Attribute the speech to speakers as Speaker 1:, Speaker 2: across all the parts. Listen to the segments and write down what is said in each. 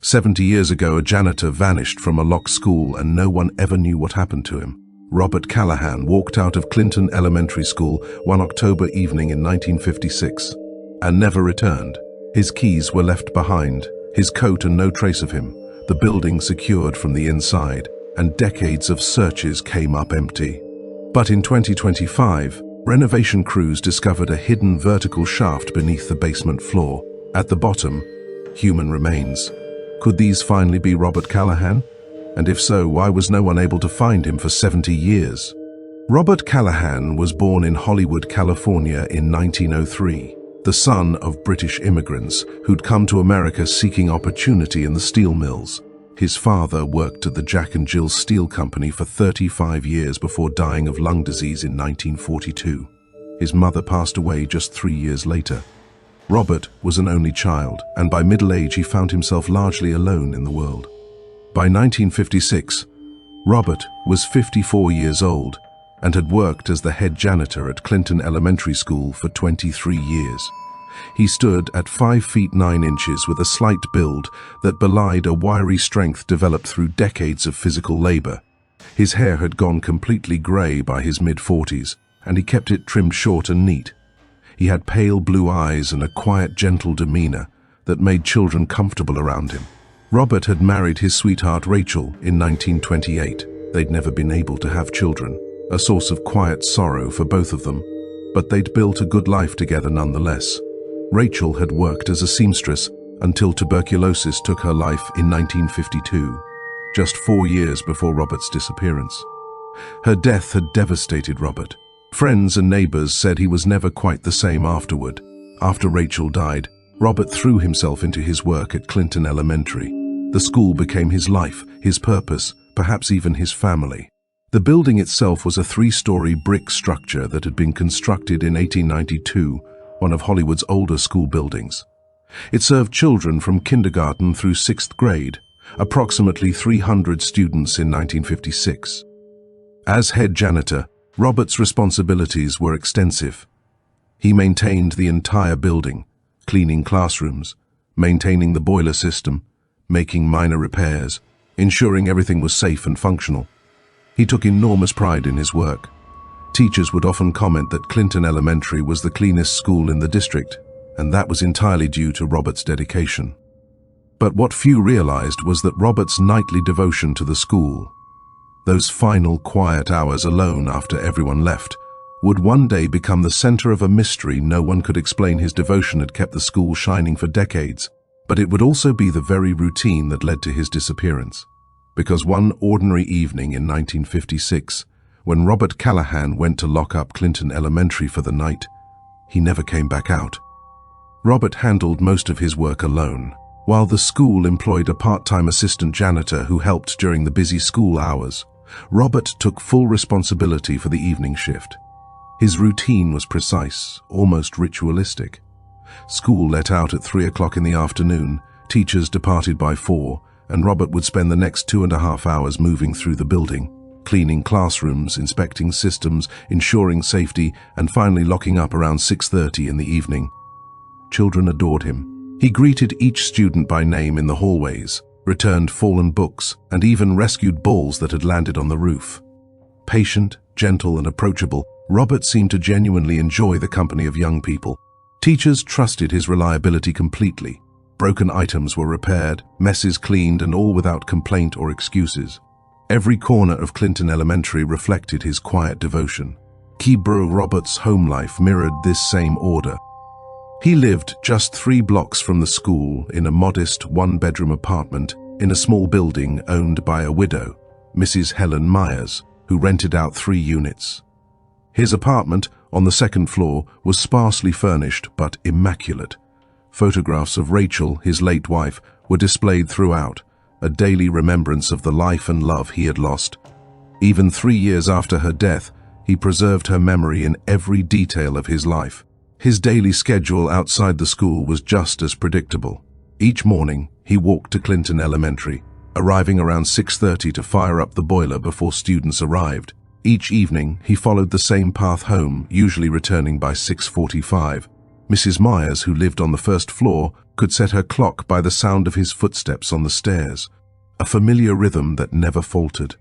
Speaker 1: 70 years ago, a janitor vanished from a locked school and no one ever knew what happened to him. Robert Callahan walked out of Clinton Elementary School one October evening in 1956 and never returned. His keys were left behind, his coat and no trace of him, the building secured from the inside, and decades of searches came up empty. But in 2025, renovation crews discovered a hidden vertical shaft beneath the basement floor. At the bottom, human remains. Could these finally be Robert Callahan? And if so, why was no one able to find him for 70 years? Robert Callahan was born in Hollywood, California in 1903, the son of British immigrants who'd come to America seeking opportunity in the steel mills. His father worked at the Jack and Jill Steel Company for 35 years before dying of lung disease in 1942. His mother passed away just 3 years later. Robert was an only child, and by middle age he found himself largely alone in the world. By 1956, Robert was 54 years old and had worked as the head janitor at Clinton Elementary School for 23 years. He stood at 5 feet 9 inches with a slight build that belied a wiry strength developed through decades of physical labor. His hair had gone completely gray by his mid-40s, and he kept it trimmed short and neat. He had pale blue eyes and a quiet, gentle demeanor that made children comfortable around him. Robert had married his sweetheart Rachel in 1928. They'd never been able to have children, a source of quiet sorrow for both of them, but they'd built a good life together nonetheless. Rachel had worked as a seamstress until tuberculosis took her life in 1952, just 4 years before Robert's disappearance. Her death had devastated Robert. Friends and neighbors said he was never quite the same afterward. After Rachel died, Robert threw himself into his work at Clinton Elementary. The school became his life, his purpose, perhaps even his family. The building itself was a 3-story brick structure that had been constructed in 1892, one of Hollywood's older school buildings. It served children from kindergarten through 6th grade, approximately 300 students in 1956. As head janitor, Robert's responsibilities were extensive. He maintained the entire building, cleaning classrooms, maintaining the boiler system, making minor repairs, ensuring everything was safe and functional. He took enormous pride in his work. Teachers would often comment that Clinton Elementary was the cleanest school in the district, and that was entirely due to Robert's dedication. But what few realized was that Robert's nightly devotion to the school, those final quiet hours alone after everyone left, would one day become the center of a mystery no one could explain. His devotion had kept the school shining for decades, but it would also be the very routine that led to his disappearance. Because one ordinary evening in 1956, when Robert Callahan went to lock up Clinton Elementary for the night, he never came back out. Robert handled most of his work alone, while the school employed a part-time assistant janitor who helped during the busy school hours. Robert took full responsibility for the evening shift. His routine was precise, almost ritualistic. School let out at 3 o'clock in the afternoon, teachers departed by 4, and Robert would spend the next 2.5 hours moving through the building, cleaning classrooms, inspecting systems, ensuring safety, and finally locking up around 6:30 in the evening. Children adored him. He greeted each student by name in the hallways, returned fallen books, and even rescued balls that had landed on the roof. Patient, gentle, and approachable, Robert seemed to genuinely enjoy the company of young people. Teachers trusted his reliability completely. Broken items were repaired, messes cleaned, and all without complaint or excuses. Every corner of Clinton Elementary reflected his quiet devotion. Keeborough Robert's home life mirrored this same order. He lived just 3 blocks from the school in a modest 1-bedroom apartment in a small building owned by a widow, Mrs. Helen Myers, who rented out 3 units. His apartment on the 2nd floor was sparsely furnished but immaculate. Photographs of Rachel, his late wife, were displayed throughout, a daily remembrance of the life and love he had lost. Even 3 years after her death, he preserved her memory in every detail of his life. His daily schedule outside the school was just as predictable. Each morning, he walked to Clinton Elementary, arriving around 6:30 to fire up the boiler before students arrived. Each evening, he followed the same path home, usually returning by 6:45. Mrs. Myers, who lived on the first floor, could set her clock by the sound of his footsteps on the stairs, a familiar rhythm that never faltered.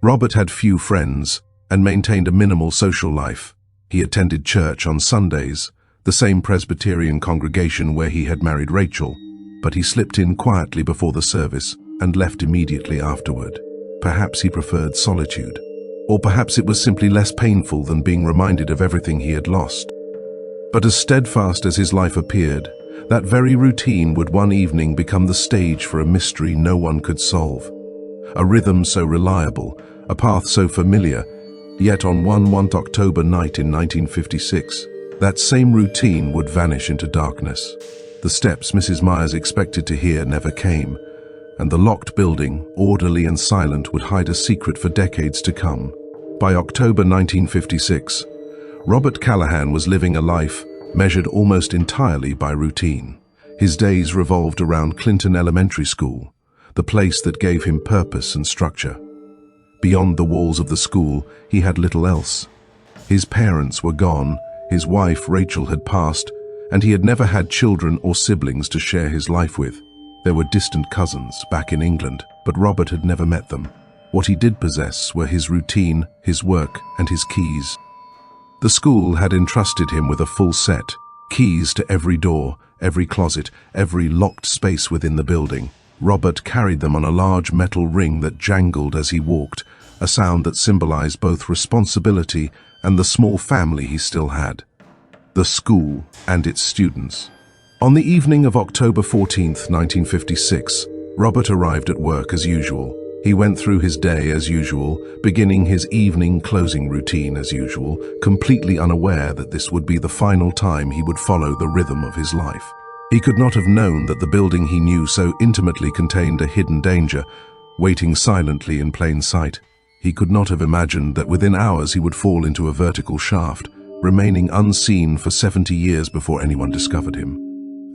Speaker 1: Robert had few friends and maintained a minimal social life. He attended church on Sundays, the same Presbyterian congregation where he had married Rachel, but he slipped in quietly before the service and left immediately afterward. Perhaps he preferred solitude, or perhaps it was simply less painful than being reminded of everything he had lost. But as steadfast as his life appeared, that very routine would one evening become the stage for a mystery no one could solve. A rhythm so reliable, a path so familiar, yet on one October night in 1956, that same routine would vanish into darkness. The steps Mrs. Myers expected to hear never came, and the locked building, orderly and silent, would hide a secret for decades to come. By October 1956, Robert Callahan was living a life measured almost entirely by routine. His days revolved around Clinton Elementary School, the place that gave him purpose and structure. Beyond the walls of the school, he had little else. His parents were gone, his wife Rachel had passed, and he had never had children or siblings to share his life with. There were distant cousins back in England, but Robert had never met them. What he did possess were his routine, his work, and his keys. The school had entrusted him with a full set, keys to every door, every closet, every locked space within the building. Robert carried them on a large metal ring that jangled as he walked, a sound that symbolized both responsibility and the small family he still had. The school and its students. On the evening of October 14th, 1956, Robert arrived at work as usual. He went through his day as usual, beginning his evening closing routine as usual, completely unaware that this would be the final time he would follow the rhythm of his life. He could not have known that the building he knew so intimately contained a hidden danger, waiting silently in plain sight. He could not have imagined that within hours he would fall into a vertical shaft, remaining unseen for 70 years before anyone discovered him.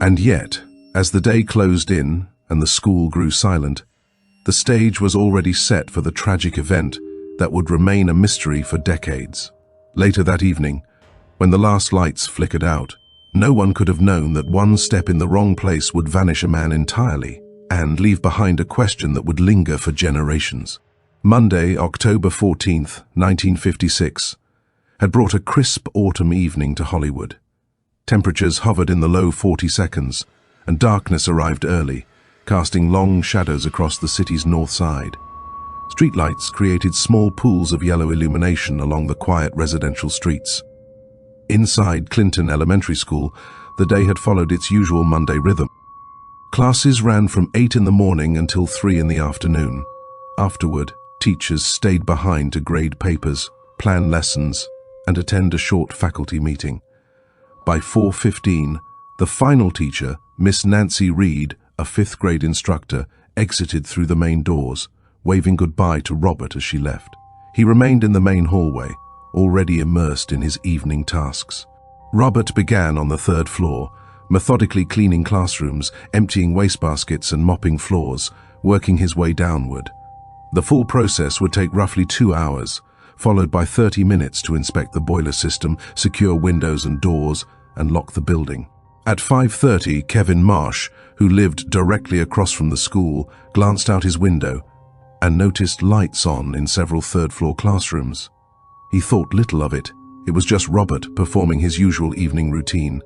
Speaker 1: And yet, as the day closed in and the school grew silent, the stage was already set for the tragic event that would remain a mystery for decades. Later that evening, when the last lights flickered out, no one could have known that one step in the wrong place would vanish a man entirely and leave behind a question that would linger for generations. Monday, October 14th, 1956, had brought a crisp autumn evening to Hollywood. Temperatures hovered in the low 40s, and darkness arrived early, casting long shadows across the city's north side. Streetlights created small pools of yellow illumination along the quiet residential streets. Inside Clinton Elementary School, the day had followed its usual Monday rhythm. Classes ran from 8 in the morning until 3 in the afternoon. Afterward, teachers stayed behind to grade papers, plan lessons, and attend a short faculty meeting. By 4:15, the final teacher, Miss Nancy Reed, a 5th grade instructor, exited through the main doors, waving goodbye to Robert as she left. He remained in the main hallway, already immersed in his evening tasks. Robert began on the 3rd floor, methodically cleaning classrooms, emptying wastebaskets and mopping floors, working his way downward. The full process would take roughly 2 hours, followed by 30 minutes to inspect the boiler system, secure windows and doors, and lock the building. At 5:30, Kevin Marsh, who lived directly across from the school, glanced out his window and noticed lights on in several 3rd-floor classrooms. He thought little of it. It was just Robert performing his usual evening routine.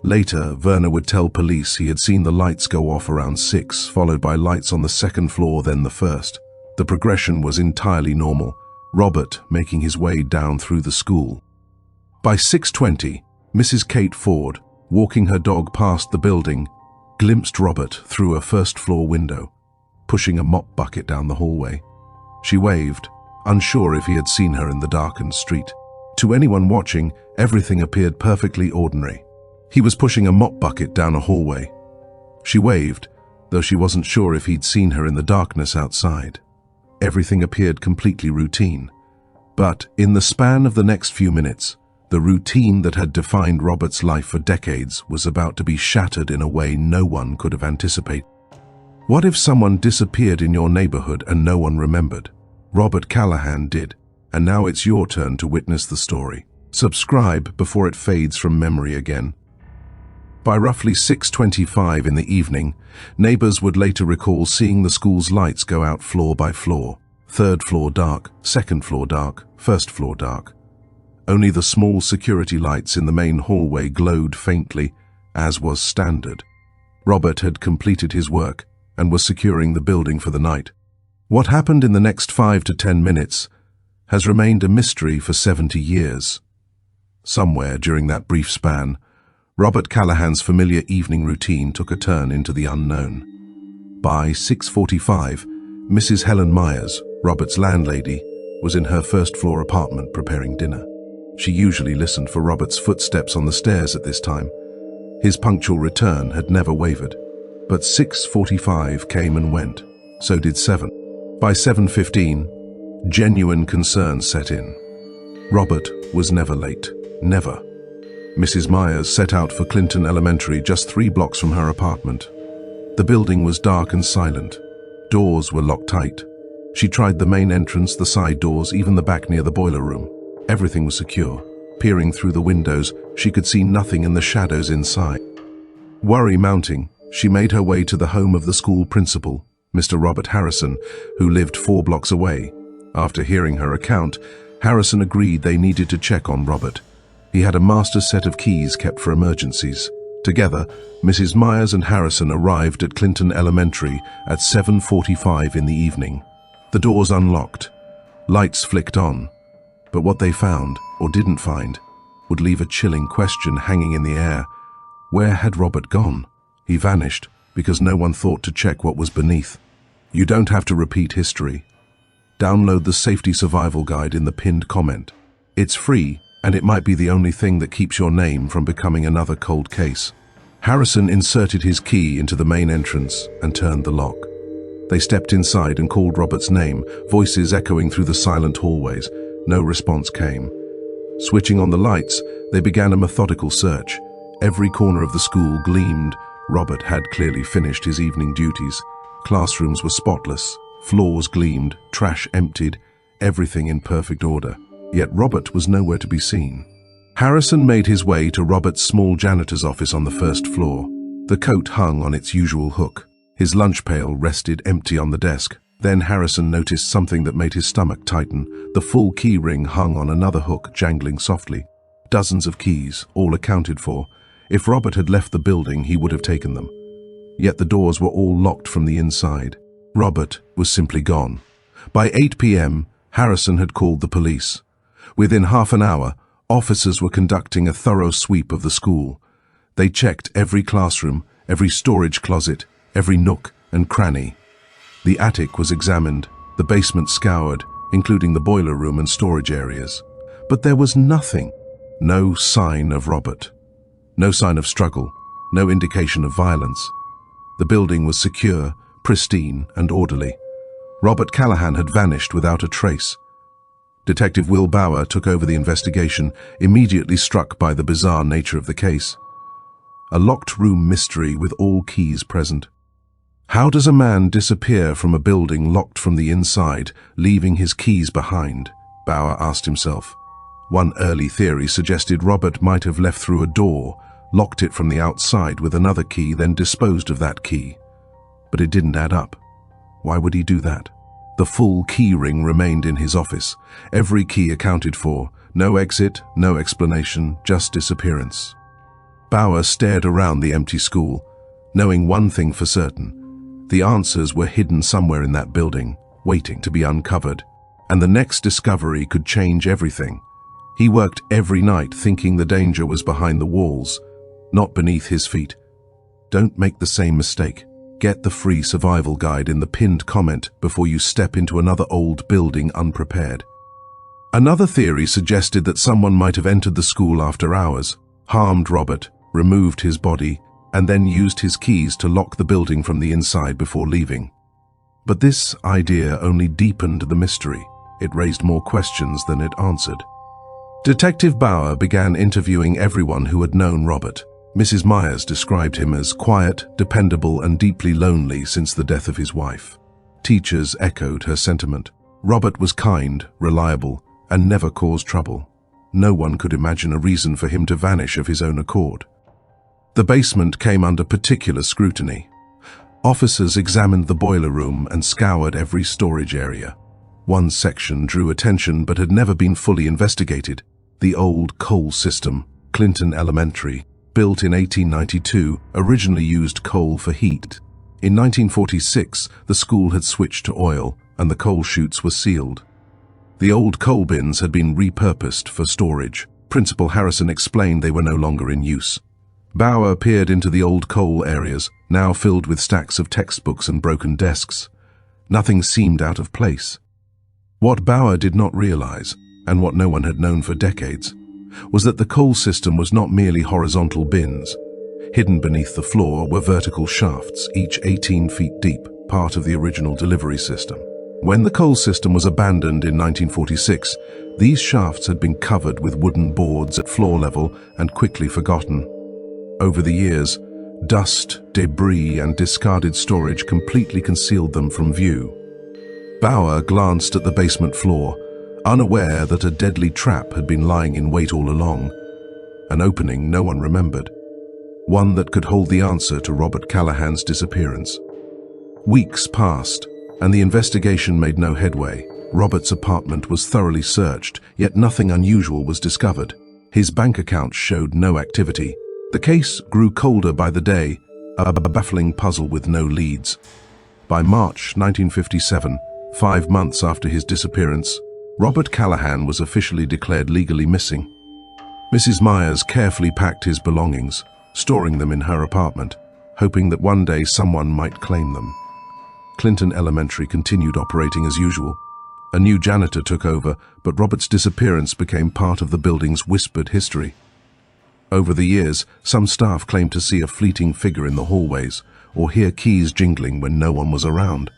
Speaker 1: Later, Werner would tell police he had seen the lights go off around 6, followed by lights on the 2nd floor, then the 1st. The progression was entirely normal, Robert making his way down through the school. By 6:20, Mrs. Kate Ford, walking her dog past the building, glimpsed Robert through a 1st-floor window, pushing a mop bucket down the hallway. She waved, unsure if he had seen her in the darkened street. To anyone watching, everything appeared perfectly ordinary. He was pushing a mop bucket down a hallway. She waved, though she wasn't sure if he'd seen her in the darkness outside. Everything appeared completely routine. But in the span of the next few minutes, the routine that had defined Robert's life for decades was about to be shattered in a way no one could have anticipated. What if someone disappeared in your neighborhood and no one remembered? Robert Callahan did, and now it's your turn to witness the story. Subscribe before it fades from memory again. By roughly 6:25 in the evening, neighbors would later recall seeing the school's lights go out floor by floor. Third floor dark, second floor dark, first floor dark. Only the small security lights in the main hallway glowed faintly, as was standard. Robert had completed his work and was securing the building for the night. What happened in the next 5 to 10 minutes has remained a mystery for 70 years. Somewhere during that brief span, Robert Callahan's familiar evening routine took a turn into the unknown. By 6:45, Mrs. Helen Myers, Robert's landlady, was in her first-floor apartment preparing dinner. She usually listened for Robert's footsteps on the stairs at this time. His punctual return had never wavered. But 6:45 came and went. So did 7. By 7:15, genuine concern set in. Robert was never late. Never. Mrs. Myers set out for Clinton Elementary, just 3 blocks from her apartment. The building was dark and silent. Doors were locked tight. She tried the main entrance, the side doors, even the back near the boiler room. Everything was secure. Peering through the windows, she could see nothing in the shadows inside. Worry mounting, she made her way to the home of the school principal, Mr. Robert Harrison, who lived 4 blocks away. After hearing her account, Harrison agreed they needed to check on Robert. He had a master set of keys kept for emergencies. Together, Mrs. Myers and Harrison arrived at Clinton Elementary at 7:45 in the evening. The doors unlocked. Lights flicked on. But what they found, or didn't find, would leave a chilling question hanging in the air. Where had Robert gone? He vanished because no one thought to check what was beneath. You don't have to repeat history. Download the Safety Survival Guide in the pinned comment. It's free, and it might be the only thing that keeps your name from becoming another cold case. Harrison inserted his key into the main entrance and turned the lock. They stepped inside and called Robert's name, voices echoing through the silent hallways. No response came. Switching on the lights, they began a methodical search. Every corner of the school gleamed. Robert had clearly finished his evening duties. Classrooms were spotless. Floors gleamed, trash emptied, everything in perfect order. Yet Robert was nowhere to be seen. Harrison made his way to Robert's small janitor's office on the first floor. The coat hung on its usual hook. His lunch pail rested empty on the desk. Then Harrison noticed something that made his stomach tighten. The full key ring hung on another hook, jangling softly. Dozens of keys, all accounted for. If Robert had left the building, he would have taken them. Yet the doors were all locked from the inside. Robert was simply gone. By 8 p.m., Harrison had called the police. Within half an hour, officers were conducting a thorough sweep of the school. They checked every classroom, every storage closet, every nook and cranny. The attic was examined, the basement scoured, including the boiler room and storage areas. But there was nothing. No sign of Robert. No sign of struggle. No indication of violence. The building was secure, pristine and orderly. Robert Callahan had vanished without a trace. Detective Will Bauer took over the investigation, immediately struck by the bizarre nature of the case. A locked room mystery with all keys present. How does a man disappear from a building locked from the inside, leaving his keys behind? Bauer asked himself. One early theory suggested Robert might have left through a door, locked it from the outside with another key, then disposed of that key. But it didn't add up. Why would he do that? The full key ring remained in his office. Every key accounted for. No exit, no explanation, just disappearance. Bauer stared around the empty school, knowing one thing for certain. The answers were hidden somewhere in that building, waiting to be uncovered. And the next discovery could change everything. He worked every night thinking the danger was behind the walls, not beneath his feet. Don't make the same mistake. Get the free survival guide in the pinned comment before you step into another old building unprepared. Another theory suggested that someone might have entered the school after hours, harmed Robert, removed his body, and then used his keys to lock the building from the inside before leaving. But this idea only deepened the mystery. It raised more questions than it answered. Detective Bauer began interviewing everyone who had known Robert. Mrs. Myers described him as quiet, dependable, and deeply lonely since the death of his wife. Teachers echoed her sentiment. Robert was kind, reliable, and never caused trouble. No one could imagine a reason for him to vanish of his own accord. The basement came under particular scrutiny. Officers examined the boiler room and scoured every storage area. One section drew attention but had never been fully investigated: the old coal system. Clinton Elementary, built in 1892, originally used coal for heat. In 1946, the school had switched to oil, and the coal chutes were sealed. The old coal bins had been repurposed for storage. Principal Harrison explained they were no longer in use. Bauer peered into the old coal areas, now filled with stacks of textbooks and broken desks. Nothing seemed out of place. What Bauer did not realize, and what no one had known for decades, was that the coal system was not merely horizontal bins. Hidden beneath the floor were vertical shafts, each 18 feet deep, part of the original delivery system. When the coal system was abandoned in 1946, these shafts had been covered with wooden boards at floor level and quickly forgotten. Over the years, dust, debris, and discarded storage completely concealed them from view. Bauer glanced at the basement floor, unaware that a deadly trap had been lying in wait all along. An opening no one remembered. One that could hold the answer to Robert Callahan's disappearance. Weeks passed, and the investigation made no headway. Robert's apartment was thoroughly searched, yet nothing unusual was discovered. His bank accounts showed no activity. The case grew colder by the day, a baffling puzzle with no leads. By March 1957, 5 months after his disappearance, Robert Callahan was officially declared legally missing. Mrs. Myers carefully packed his belongings, storing them in her apartment, hoping that one day someone might claim them. Clinton Elementary continued operating as usual. A new janitor took over, but Robert's disappearance became part of the building's whispered history. Over the years, some staff claimed to see a fleeting figure in the hallways or hear keys jingling when no one was around.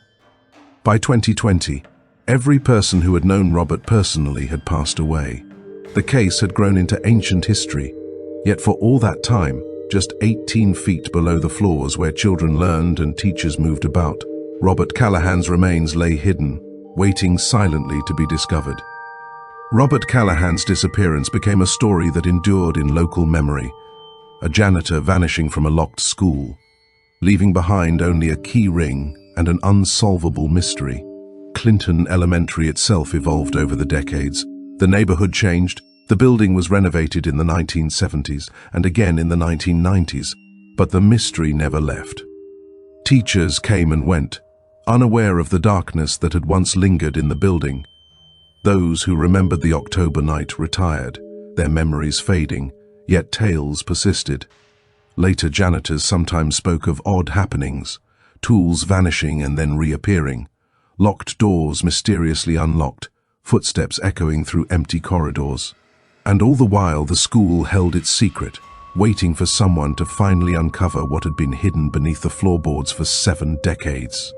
Speaker 1: By 2020, every person who had known Robert personally had passed away. The case had grown into ancient history, yet for all that time, just 18 feet below the floors where children learned and teachers moved about, Robert Callahan's remains lay hidden, waiting silently to be discovered. Robert Callahan's disappearance became a story that endured in local memory, a janitor vanishing from a locked school, leaving behind only a key ring and an unsolvable mystery. Clinton Elementary itself evolved over the decades. The neighborhood changed. The building was renovated in the 1970s and again in the 1990s, but the mystery never left. Teachers came and went, unaware of the darkness that had once lingered in the building. Those who remembered the October night retired, their memories fading, yet tales persisted. Later janitors sometimes spoke of odd happenings, tools vanishing and then reappearing, locked doors mysteriously unlocked, footsteps echoing through empty corridors. And all the while the school held its secret, waiting for someone to finally uncover what had been hidden beneath the floorboards for 7 decades.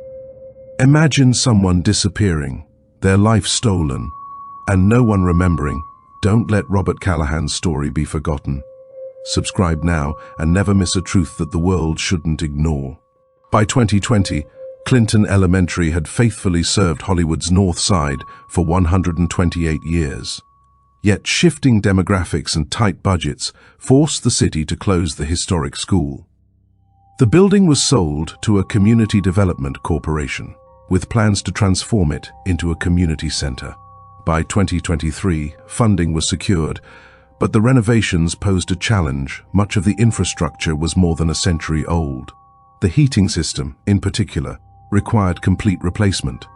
Speaker 1: Imagine someone disappearing, their life stolen, and no one remembering. Don't let Robert Callahan's story be forgotten. Subscribe now and never miss a truth that the world shouldn't ignore. By 2020, Clinton Elementary had faithfully served Hollywood's North Side for 128 years. Yet shifting demographics and tight budgets forced the city to close the historic school. The building was sold to a community development corporation, with plans to transform it into a community center. By 2023, funding was secured, but the renovations posed a challenge. Much of the infrastructure was more than a century old. The heating system, in particular, required complete replacement.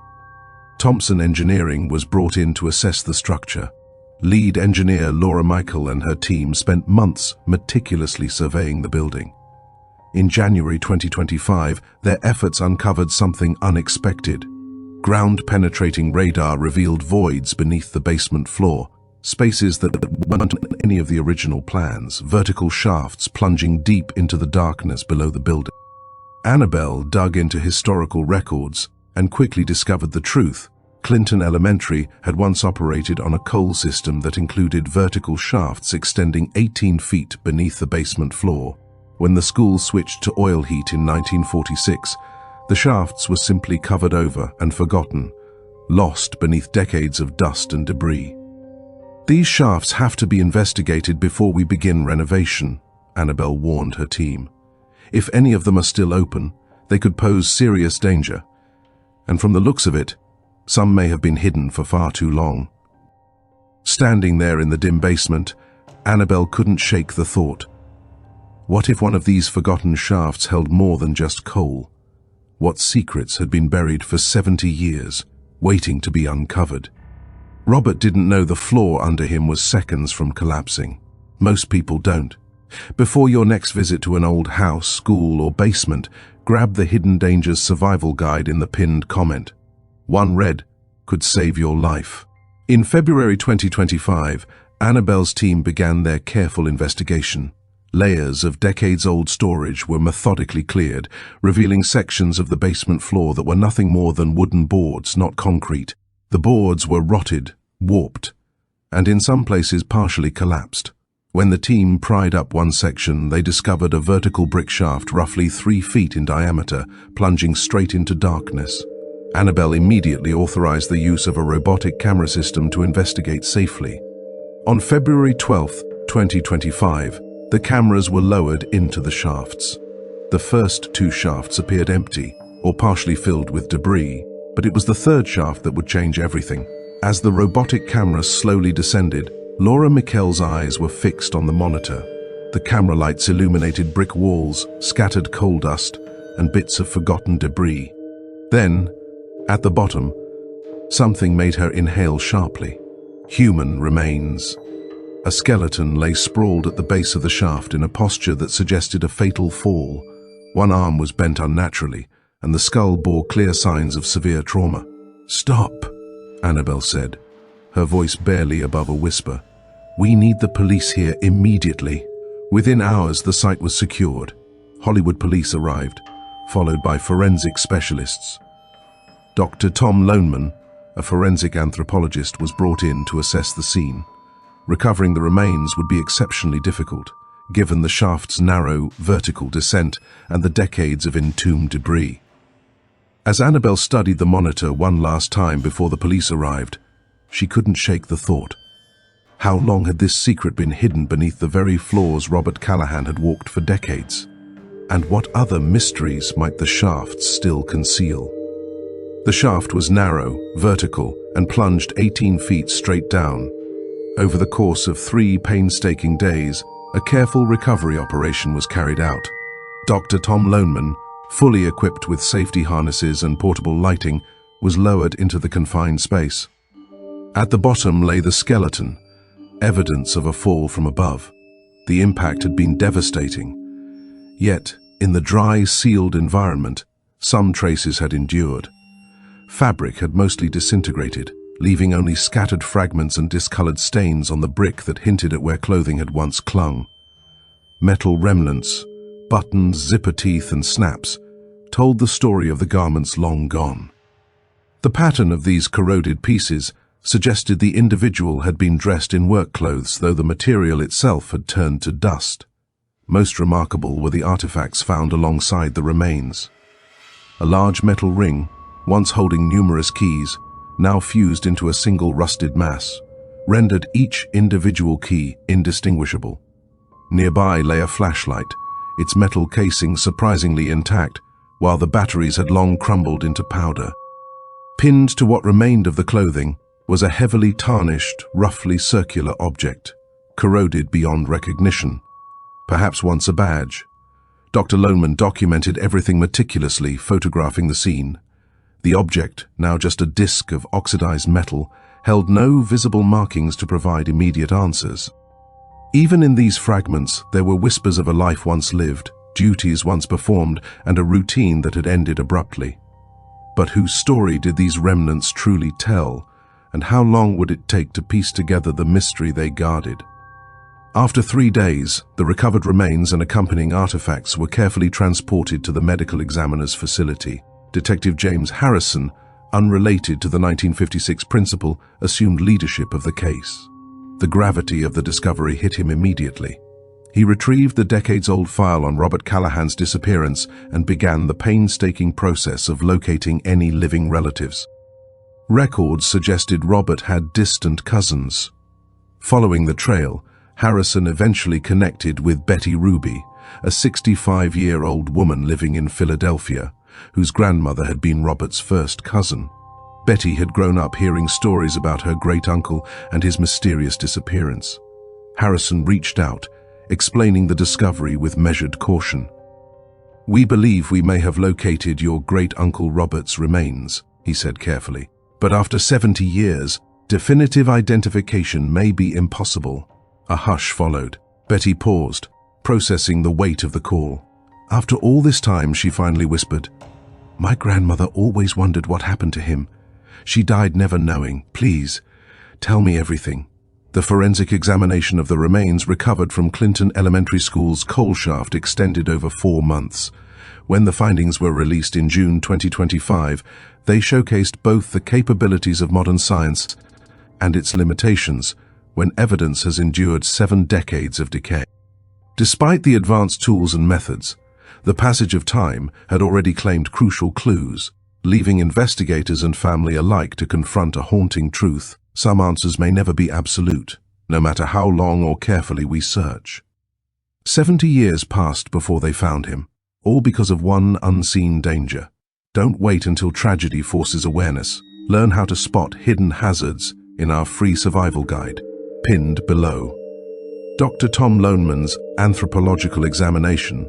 Speaker 1: Thompson Engineering was brought in to assess the structure. Lead engineer Laura Michael and her team spent months meticulously surveying the building. In January 2025, their efforts uncovered something unexpected. Ground-penetrating radar revealed voids beneath the basement floor, spaces that weren't in any of the original plans, vertical shafts plunging deep into the darkness below the building. Annabelle dug into historical records and quickly discovered the truth. Clinton Elementary had once operated on a coal system that included vertical shafts extending 18 feet beneath the basement floor. When the school switched to oil heat in 1946, the shafts were simply covered over and forgotten, lost beneath decades of dust and debris. These shafts have to be investigated before we begin renovation, Annabelle warned her team. "If any of them are still open, they could pose serious danger. And from the looks of it, some may have been hidden for far too long." Standing there in the dim basement, Annabelle couldn't shake the thought. What if one of these forgotten shafts held more than just coal? What secrets had been buried for 70 years, waiting to be uncovered? Robert didn't know the floor under him was seconds from collapsing. Most people don't. Before your next visit to an old house, school, or basement, grab the Hidden Dangers Survival Guide in the pinned comment. One read could save your life. In February 2025, Annabelle's team began their careful investigation. Layers of decades-old storage were methodically cleared, revealing sections of the basement floor that were nothing more than wooden boards, not concrete. The boards were rotted, warped, and in some places partially collapsed. When the team pried up one section, they discovered a vertical brick shaft roughly 3 feet in diameter, plunging straight into darkness. Annabelle immediately authorized the use of a robotic camera system to investigate safely. On February 12, 2025, the cameras were lowered into the shafts. The first 2 shafts appeared empty, or partially filled with debris, but it was the third shaft that would change everything. As the robotic camera slowly descended, Laura Mikkel's eyes were fixed on the monitor. The camera lights illuminated brick walls, scattered coal dust, and bits of forgotten debris. Then, at the bottom, something made her inhale sharply. Human remains. A skeleton lay sprawled at the base of the shaft in a posture that suggested a fatal fall. One arm was bent unnaturally, and the skull bore clear signs of severe trauma. "Stop," Annabelle said, her voice barely above a whisper. "We need the police here immediately." Within hours, the site was secured. Hollywood police arrived, followed by forensic specialists. Dr. Tom Loneman, a forensic anthropologist, was brought in to assess the scene. Recovering the remains would be exceptionally difficult, given the shaft's narrow, vertical descent and the decades of entombed debris. As Annabelle studied the monitor one last time before the police arrived, she couldn't shake the thought. How long had this secret been hidden beneath the very floors Robert Callahan had walked for decades? And what other mysteries might the shafts still conceal? The shaft was narrow, vertical, and plunged 18 feet straight down. Over the course of 3 painstaking days, a careful recovery operation was carried out. Dr. Tom Loneman, fully equipped with safety harnesses and portable lighting, was lowered into the confined space. At the bottom lay the skeleton, evidence of a fall from above. The impact had been devastating. Yet, in the dry, sealed environment, some traces had endured. Fabric had mostly disintegrated, leaving only scattered fragments and discolored stains on the brick that hinted at where clothing had once clung. Metal remnants, buttons, zipper teeth, and snaps told the story of the garments long gone. The pattern of these corroded pieces suggested the individual had been dressed in work clothes, though the material itself had turned to dust. Most remarkable were the artifacts found alongside the remains. A large metal ring, once holding numerous keys, now fused into a single rusted mass, rendered each individual key indistinguishable. Nearby lay a flashlight, its metal casing surprisingly intact, while the batteries had long crumbled into powder. Pinned to what remained of the clothing was a heavily tarnished, roughly circular object, corroded beyond recognition. Perhaps once a badge. Dr. Loneman documented everything meticulously, photographing the scene. The object, now just a disc of oxidized metal, held no visible markings to provide immediate answers. Even in these fragments, there were whispers of a life once lived, duties once performed, and a routine that had ended abruptly. But whose story did these remnants truly tell, and how long would it take to piece together the mystery they guarded? After 3 days, the recovered remains and accompanying artifacts were carefully transported to the medical examiner's facility. Detective James Harrison, unrelated to the 1956 principal, assumed leadership of the case. The gravity of the discovery hit him immediately. He retrieved the decades-old file on Robert Callahan's disappearance and began the painstaking process of locating any living relatives. Records suggested Robert had distant cousins. Following the trail, Harrison eventually connected with Betty Ruby, a 65-year-old woman living in Philadelphia, whose grandmother had been Robert's first cousin. Betty had grown up hearing stories about her great-uncle and his mysterious disappearance. Harrison reached out, explaining the discovery with measured caution. "We believe we may have located your great-uncle Robert's remains," he said carefully. "But after 70 years, definitive identification may be impossible." A hush followed. Betty paused, processing the weight of the call. After all this time, she finally whispered, "My grandmother always wondered what happened to him. She died never knowing. Please, tell me everything." The forensic examination of the remains recovered from Clinton Elementary School's coal shaft extended over 4 months. When the findings were released in June 2025, they showcased both the capabilities of modern science and its limitations when evidence has endured 7 decades of decay. Despite the advanced tools and methods, the passage of time had already claimed crucial clues, leaving investigators and family alike to confront a haunting truth. Some answers may never be absolute, no matter how long or carefully we search. 70 years passed before they found him, all because of one unseen danger. Don't wait until tragedy forces awareness. Learn how to spot hidden hazards in our free survival guide, pinned below. Dr. Tom Loneman's anthropological examination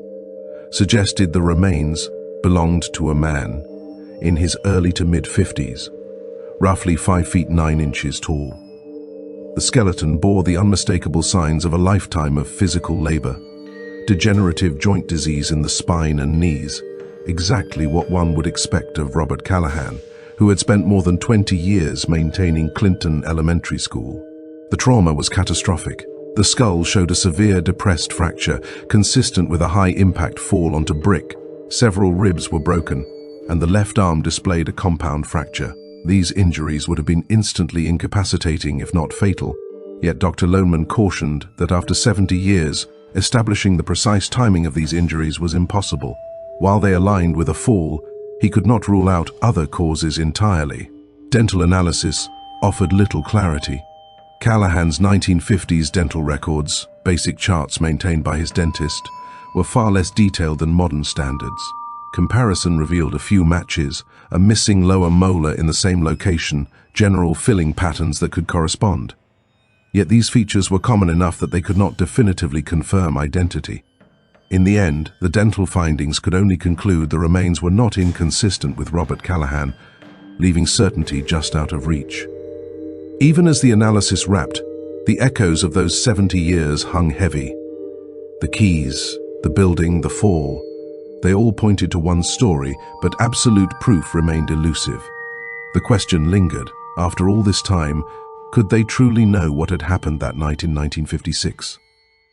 Speaker 1: suggested the remains belonged to a man in his early to mid-50s, roughly 5 feet 9 inches tall. The skeleton bore the unmistakable signs of a lifetime of physical labor, degenerative joint disease in the spine and knees, exactly what one would expect of Robert Callahan, who had spent more than 20 years maintaining Clinton Elementary School. The trauma was catastrophic. The skull showed a severe depressed fracture, consistent with a high-impact fall onto brick. Several ribs were broken, and the left arm displayed a compound fracture. These injuries would have been instantly incapacitating, if not fatal. Yet Dr. Loneman cautioned that after 70 years, establishing the precise timing of these injuries was impossible. While they aligned with a fall, he could not rule out other causes entirely. Dental analysis offered little clarity. Callahan's 1950s dental records, basic charts maintained by his dentist, were far less detailed than modern standards. Comparison revealed a few matches, a missing lower molar in the same location, general filling patterns that could correspond. Yet these features were common enough that they could not definitively confirm identity. In the end, the dental findings could only conclude the remains were not inconsistent with Robert Callahan, leaving certainty just out of reach. Even as the analysis wrapped, the echoes of those 70 years hung heavy. The keys, the building, the fall, they all pointed to one story, but absolute proof remained elusive. The question lingered. After all this time, could they truly know what had happened that night in 1956?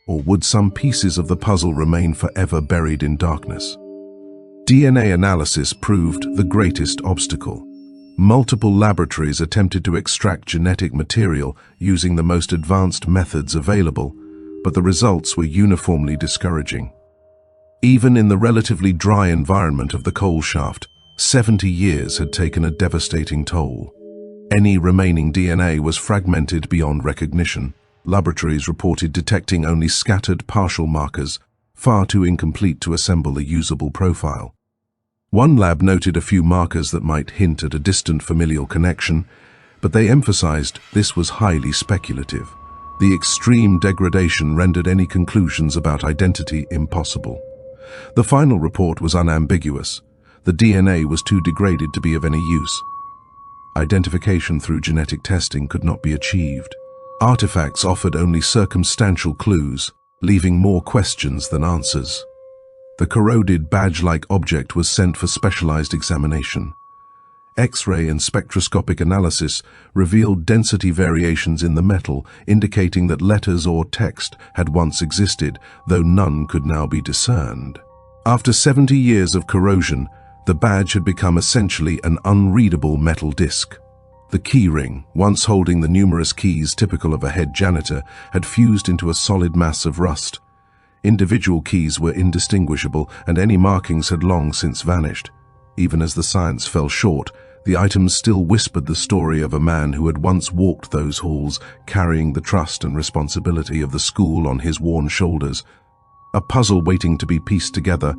Speaker 1: Or would some pieces of the puzzle remain forever buried in darkness? DNA analysis proved the greatest obstacle. Multiple laboratories attempted to extract genetic material using the most advanced methods available, but the results were uniformly discouraging. Even in the relatively dry environment of the coal shaft, 70 years had taken a devastating toll. Any remaining DNA was fragmented beyond recognition. Laboratories reported detecting only scattered partial markers, far too incomplete to assemble a usable profile. One lab noted a few markers that might hint at a distant familial connection, but they emphasized this was highly speculative. The extreme degradation rendered any conclusions about identity impossible. The final report was unambiguous. The DNA was too degraded to be of any use. Identification through genetic testing could not be achieved. Artifacts offered only circumstantial clues, leaving more questions than answers. The corroded badge-like object was sent for specialized examination. X-ray and spectroscopic analysis revealed density variations in the metal, indicating that letters or text had once existed, though none could now be discerned. After 70 years of corrosion, the badge had become essentially an unreadable metal disc. The key ring, once holding the numerous keys typical of a head janitor, had fused into a solid mass of rust. Individual keys were indistinguishable, and any markings had long since vanished. Even as the science fell short, The items still whispered the story of a man who had once walked those halls, carrying the trust and responsibility of the school on his worn shoulders. A puzzle waiting to be pieced together.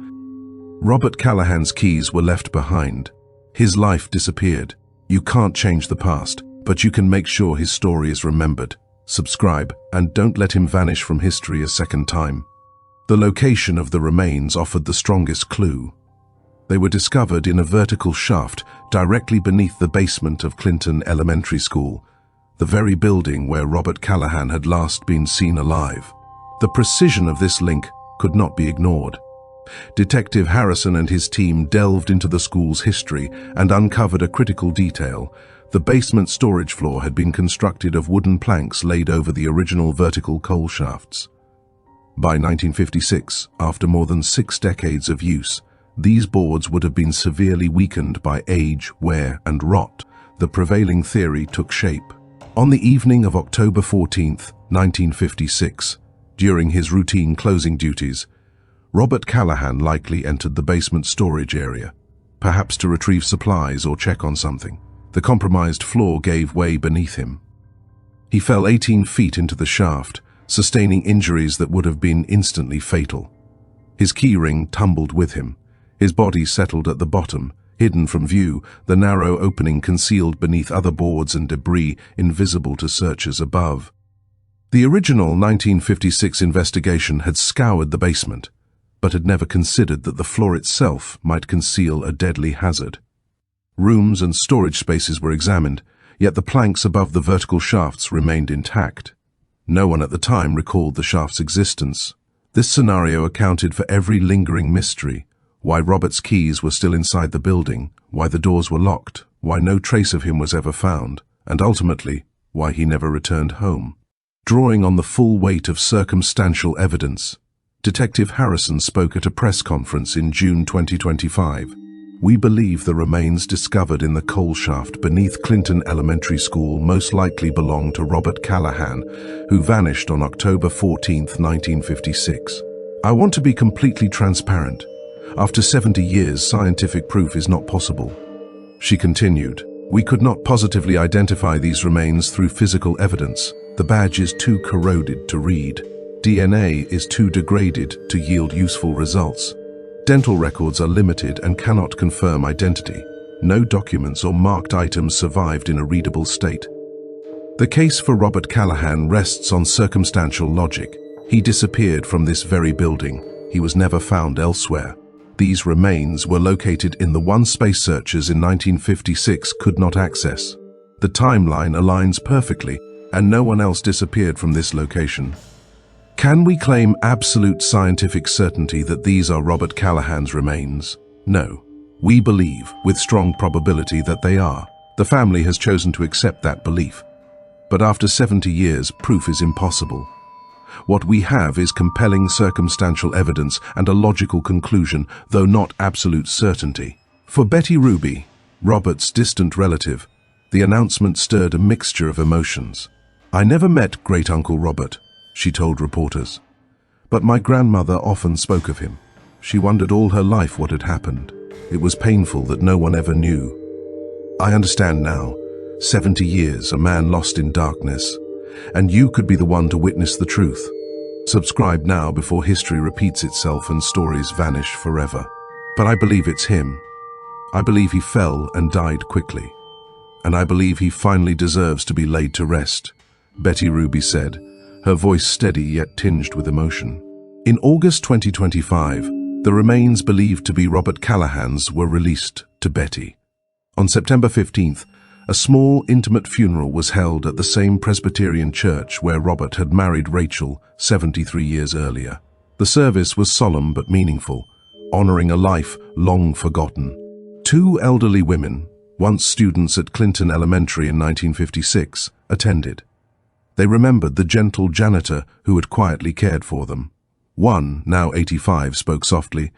Speaker 1: Robert Callahan's keys were left behind. His life disappeared. You can't change the past, but you can make sure his story is remembered. Subscribe, and don't let him vanish from history a second time. The location of the remains offered the strongest clue. They were discovered in a vertical shaft directly beneath the basement of Clinton Elementary School, the very building where Robert Callahan had last been seen alive. The precision of this link could not be ignored. Detective Harrison and his team delved into the school's history and uncovered a critical detail. The basement storage floor had been constructed of wooden planks laid over the original vertical coal shafts. By 1956, after more than 6 decades of use, these boards would have been severely weakened by age, wear, and rot. The prevailing theory took shape. On the evening of October 14, 1956, during his routine closing duties, Robert Callahan likely entered the basement storage area, perhaps to retrieve supplies or check on something. The compromised floor gave way beneath him. He fell 18 feet into the shaft, sustaining injuries that would have been instantly fatal. His keyring tumbled with him. His body settled at the bottom, hidden from view, the narrow opening concealed beneath other boards and debris invisible to searchers above. The original 1956 investigation had scoured the basement, but had never considered that the floor itself might conceal a deadly hazard. Rooms and storage spaces were examined, yet the planks above the vertical shafts remained intact. No one at the time recalled the shaft's existence. This scenario accounted for every lingering mystery: why Robert's keys were still inside the building, why the doors were locked, why no trace of him was ever found, and ultimately, why he never returned home. Drawing on the full weight of circumstantial evidence, Detective Harrison spoke at a press conference in June 2025. "We believe the remains discovered in the coal shaft beneath Clinton Elementary School most likely belong to Robert Callahan, who vanished on October 14, 1956. I want to be completely transparent. After 70 years, scientific proof is not possible." She continued, "We could not positively identify these remains through physical evidence. The badge is too corroded to read. DNA is too degraded to yield useful results. Dental records are limited and cannot confirm identity. No documents or marked items survived in a readable state." The case for Robert Callahan rests on circumstantial logic. He disappeared from this very building. He was never found elsewhere. These remains were located in the one space searchers in 1956 could not access. The timeline aligns perfectly, and no one else disappeared from this location. Can we claim absolute scientific certainty that these are Robert Callahan's remains? No. We believe, with strong probability, that they are. The family has chosen to accept that belief. But after 70 years, proof is impossible. What we have is compelling circumstantial evidence and a logical conclusion, though not absolute certainty. For Betty Ruby, Robert's distant relative, the announcement stirred a mixture of emotions. "I never met Great-Uncle Robert," she told reporters, "but my grandmother often spoke of him. She wondered all her life what had happened. It was painful that no one ever knew. I understand now. 70 years, a man lost in darkness. And you could be the one to witness the truth. Subscribe now before history repeats itself and stories vanish forever." But I believe it's him. I believe he fell and died quickly. And I believe he finally deserves to be laid to rest, Betty Ruby said, her voice steady yet tinged with emotion. In August 2025, the remains believed to be Robert Callahan's were released to Betty. On September 15th, a small, intimate funeral was held at the same Presbyterian church where Robert had married Rachel 73 years earlier. The service was solemn but meaningful, honoring a life long forgotten. 2 elderly women, once students at Clinton Elementary in 1956, attended. They remembered the gentle janitor who had quietly cared for them. One, now 85, spoke softly.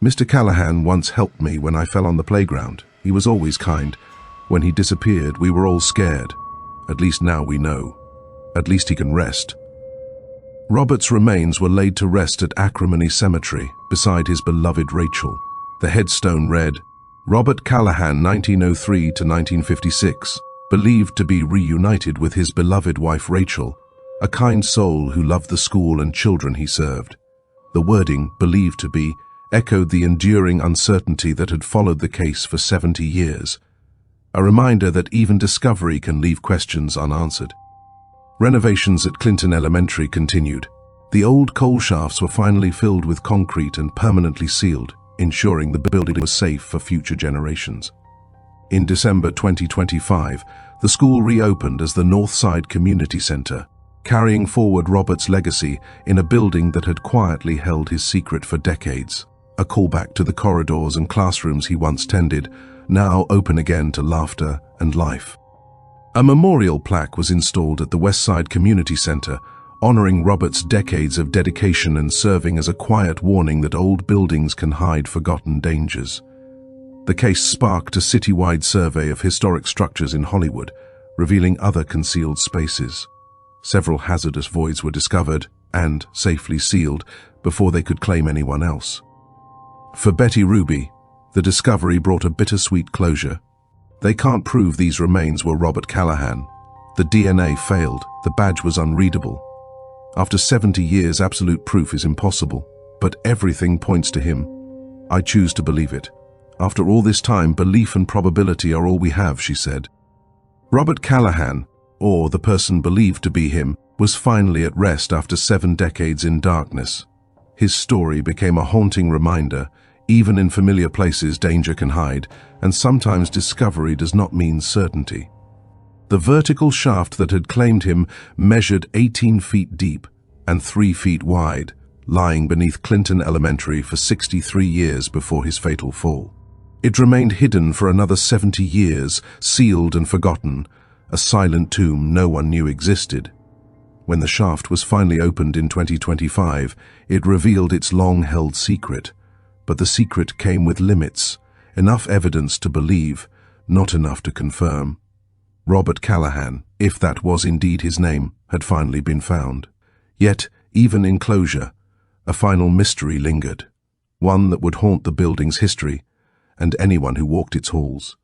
Speaker 1: "Mr. Callahan once helped me when I fell on the playground. He was always kind. When he disappeared, we were all scared. At least now we know. At least he can rest." Robert's remains were laid to rest at Acrimony Cemetery beside his beloved Rachel. The headstone read, Robert Callahan, 1903 to 1956, believed to be reunited with his beloved wife Rachel, a kind soul who loved the school and children he served. The wording, believed to be, echoed the enduring uncertainty that had followed the case for 70 years, a reminder that even discovery can leave questions unanswered. Renovations at Clinton Elementary continued. The old coal shafts were finally filled with concrete and permanently sealed, ensuring the building was safe for future generations. In December 2025, the school reopened as the Northside Community Center, carrying forward Robert's legacy in a building that had quietly held his secret for decades. A callback to the corridors and classrooms he once tended, now open again to laughter and life. A memorial plaque was installed at the Westside Community Center, honoring Robert's decades of dedication and serving as a quiet warning that old buildings can hide forgotten dangers. The case sparked a citywide survey of historic structures in Hollywood, revealing other concealed spaces. Several hazardous voids were discovered and safely sealed before they could claim anyone else. For Betty Ruby, the discovery brought a bittersweet closure. They can't prove these remains were Robert Callahan. The DNA failed, the badge was unreadable. After 70 years, absolute proof is impossible, but everything points to him. I choose to believe it. After all this time, belief and probability are all we have, she said. Robert Callahan, or the person believed to be him, was finally at rest after 7 decades in darkness. His story became a haunting reminder. Even in familiar places, danger can hide, and sometimes discovery does not mean certainty. The vertical shaft that had claimed him measured 18 feet deep and 3 feet wide, lying beneath Clinton Elementary for 63 years before his fatal fall. It remained hidden for another 70 years, sealed and forgotten, a silent tomb no one knew existed. When the shaft was finally opened in 2025, it revealed its long-held secret. But the secret came with limits, enough evidence to believe, not enough to confirm. Robert Callahan, if that was indeed his name, had finally been found. Yet, even in closure, a final mystery lingered, one that would haunt the building's history and anyone who walked its halls.